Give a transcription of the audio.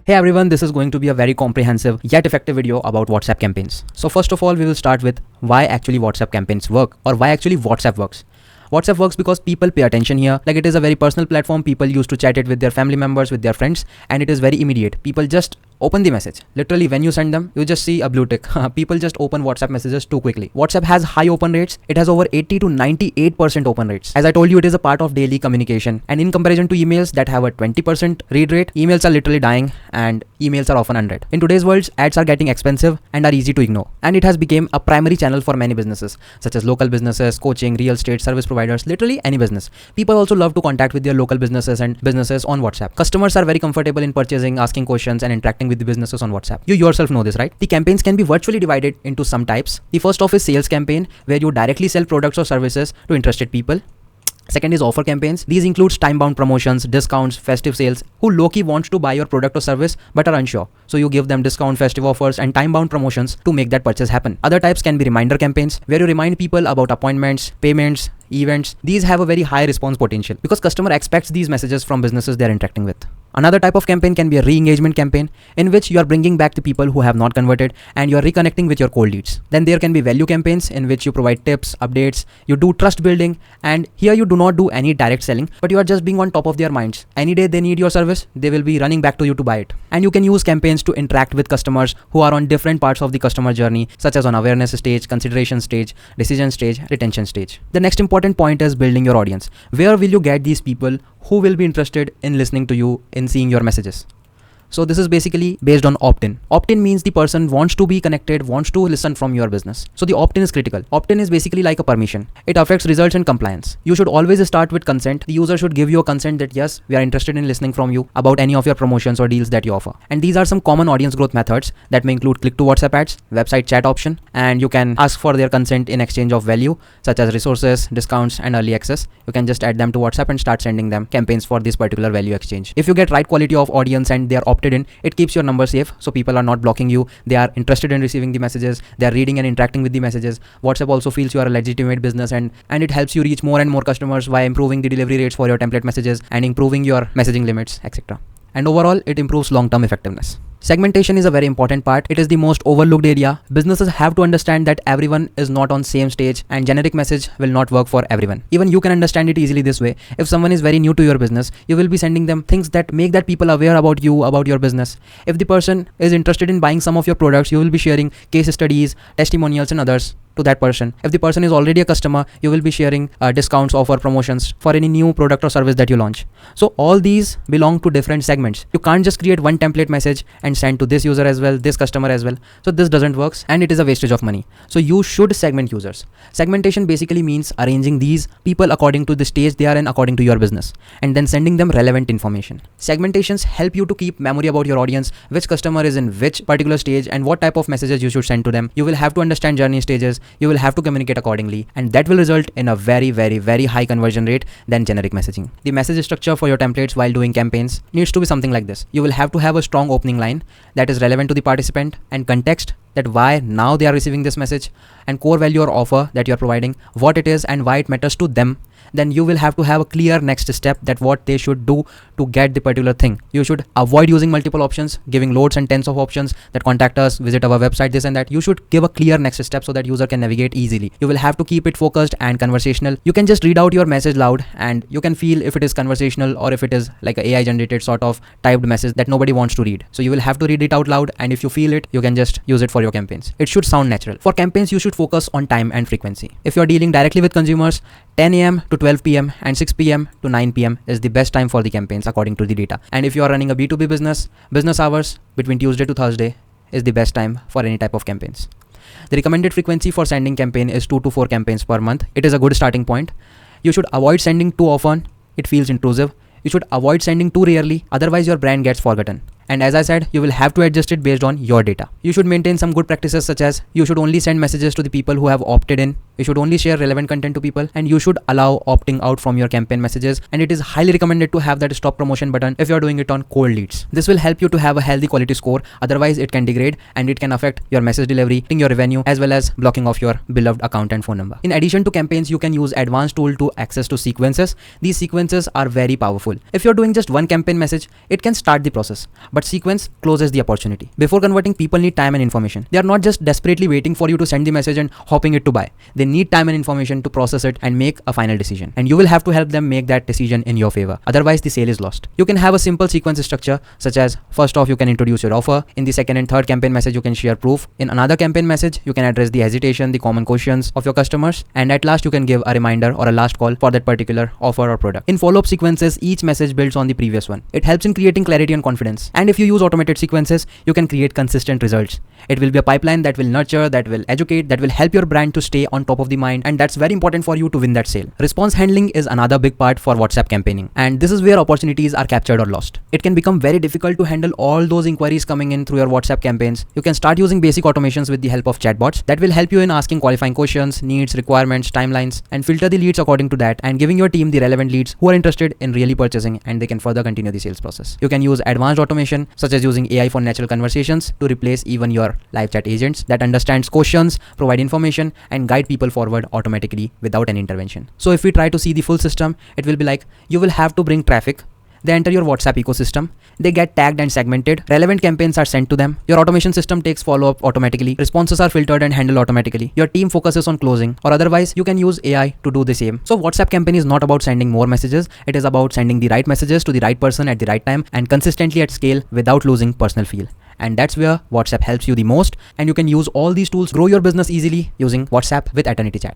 Hey everyone, this is going to be a very comprehensive yet effective video about WhatsApp campaigns. So first of all, we will start with why actually WhatsApp campaigns work or why actually WhatsApp works. WhatsApp works because people pay attention here. Like it is a very personal platform. People used to chat it with their family members, with their friends, and it is very immediate. People just open the message. Literally, when you send them, you just see a blue tick. People just open WhatsApp messages too quickly. WhatsApp has high open rates. It has over 80 to 98% open rates. As I told you, it is a part of daily communication. And in comparison to emails that have a 20% read rate, emails are literally dying and emails are often unread. In today's world, ads are getting expensive and are easy to ignore. And it has become a primary channel for many businesses, such as local businesses, coaching, real estate, service providers, literally any business. People also love to contact with their local businesses and businesses on WhatsApp. Customers are very comfortable in purchasing, asking questions, and interacting with the businesses on WhatsApp. You yourself know this, right? The campaigns can be virtually divided into some types. The first of is sales campaign, where you directly sell products or services to interested people. Second is offer campaigns. These includes time-bound promotions, discounts, festive sales, who low-key wants to buy your product or service but are unsure. So you give them discount, festive offers, and time-bound promotions to make that purchase happen. Other types can be reminder campaigns, where you remind people about appointments, payments, events. These have a very high response potential because customer expects these messages from businesses they're interacting with. Another type of campaign can be a re-engagement campaign, in which you are bringing back the people who have not converted and you are reconnecting with your cold leads. Then there can be value campaigns, in which you provide tips, updates, you do trust building, and here you do not do any direct selling, but you are just being on top of their minds. Any day they need your service, they will be running back to you to buy it. And you can use campaigns to interact with customers who are on different parts of the customer journey, such as on awareness stage, consideration stage, decision stage, retention stage. The next important point is building your audience. Where will you get these people who will be interested in listening to you, in seeing your messages? So this is basically based on opt-in. Opt-in means the person wants to be connected, wants to listen from your business. So the opt-in is critical. Opt-in is basically like a permission. It affects results and compliance. You should always start with consent. The user should give you a consent that yes, we are interested in listening from you about any of your promotions or deals that you offer. And these are some common audience growth methods that may include click to WhatsApp ads, website chat option, and you can ask for their consent in exchange of value such as resources, discounts, and early access. You can just add them to WhatsApp and start sending them campaigns for this particular value exchange. If you get right quality of audience and they are opted in, it keeps your number safe, so people are not blocking you. They are interested in receiving the messages, they are reading and interacting with the messages. WhatsApp also feels you are a legitimate business, and it helps you reach more and more customers by improving the delivery rates for your template messages and improving your messaging limits, etc. And overall, it improves long-term effectiveness. Segmentation is a very important part. It is the most overlooked area. Businesses have to understand that everyone is not on same stage and generic message will not work for everyone. Even you can understand it easily this way. If someone is very new to your business, you will be sending them things that make that people aware about you, about your business. If the person is interested in buying some of your products, you will be sharing case studies, testimonials, and others to that person. If the person is already a customer, you will be sharing discounts, offer, promotions for any new product or service that you launch. So all these belong to different segments. You can't just create one template message and send to this user as well, this customer as well. So this doesn't work and it is a wastage of money. So you should segment users. Segmentation basically means arranging these people according to the stage they are in, according to your business, and then sending them relevant information. Segmentations help you to keep memory about your audience, which customer is in which particular stage and what type of messages you should send to them. You will have to understand journey stages. You will have to communicate accordingly, and that will result in a very, very, very high conversion rate than generic messaging. The message structure for your templates while doing campaigns needs to be something like this. You will have to have a strong opening line that is relevant to the participant, and context that why now they are receiving this message, and core value or offer that you are providing, what it is and why it matters to them. Then you will have to have a clear next step that what they should do to get the particular thing. You should avoid using multiple options, giving loads and tens of options that contact us, visit our website, this and that. You should give a clear next step so that user can navigate easily. You will have to keep it focused and conversational. You can just read out your message loud and you can feel if it is conversational or if it is like an AI generated sort of typed message that nobody wants to read. So you will have to read it out loud, and if you feel it, you can just use it for your campaigns. It should sound natural. For campaigns, you should focus on time and frequency. If you're dealing directly with consumers, 10 a.m. to 12 p.m. and 6 p.m. to 9 p.m. is the best time for the campaigns according to the data. And if you are running a B2B business, business hours between Tuesday to Thursday is the best time for any type of campaigns. The recommended frequency for sending campaign is 2 to 4 campaigns per month. It is a good starting point. You should avoid sending too often. It feels intrusive. You should avoid sending too rarely, otherwise your brand gets forgotten. And as I said, you will have to adjust it based on your data. You should maintain some good practices, such as you should only send messages to the people who have opted in. You should only share relevant content to people, and you should allow opting out from your campaign messages. And it is highly recommended to have that stop promotion button if you're doing it on cold leads. This will help you to have a healthy quality score. Otherwise it can degrade and it can affect your message delivery, your revenue, as well as blocking of your beloved account and phone number. In addition to campaigns, you can use advanced tool to access to sequences. These sequences are very powerful. If you're doing just one campaign message, it can start the process. but sequence closes the opportunity. Before converting, people need time and information. They are not just desperately waiting for you to send the message and hoping it to buy. They need time and information to process it and make a final decision. And you will have to help them make that decision in your favor. Otherwise, the sale is lost. You can have a simple sequence structure, such as first off, you can introduce your offer. In the second and third campaign message, you can share proof. In another campaign message, you can address the hesitation, the common questions of your customers. And at last, you can give a reminder or a last call for that particular offer or product. In follow-up sequences, each message builds on the previous one. It helps in creating clarity and confidence. And if you use automated sequences, you can create consistent results. It will be a pipeline that will nurture, that will educate, that will help your brand to stay on top of the mind, and that's very important for you to win that sale. Response handling is another big part for WhatsApp campaigning, and this is where opportunities are captured or lost. It can become very difficult to handle all those inquiries coming in through your WhatsApp campaigns. You can start using basic automations with the help of chatbots that will help you in asking qualifying questions, needs, requirements, timelines, and filter the leads according to that, and giving your team the relevant leads who are interested in really purchasing, and they can further continue the sales process. You can use advanced automation such as using AI for natural conversations to replace even your live chat agents that understands questions, provide information, and guide people forward automatically without any intervention. So if we try to see the full system, it will be like you will have to bring traffic. They enter your WhatsApp ecosystem, they get tagged and segmented, relevant campaigns are sent to them, your automation system takes follow-up automatically, responses are filtered and handled automatically, your team focuses on closing, or otherwise you can use AI to do the same. So WhatsApp campaign is not about sending more messages, it is about sending the right messages to the right person at the right time and consistently at scale without losing personal feel. And that's where WhatsApp helps you the most, and you can use all these tools, grow your business easily using WhatsApp with Eternity Chat.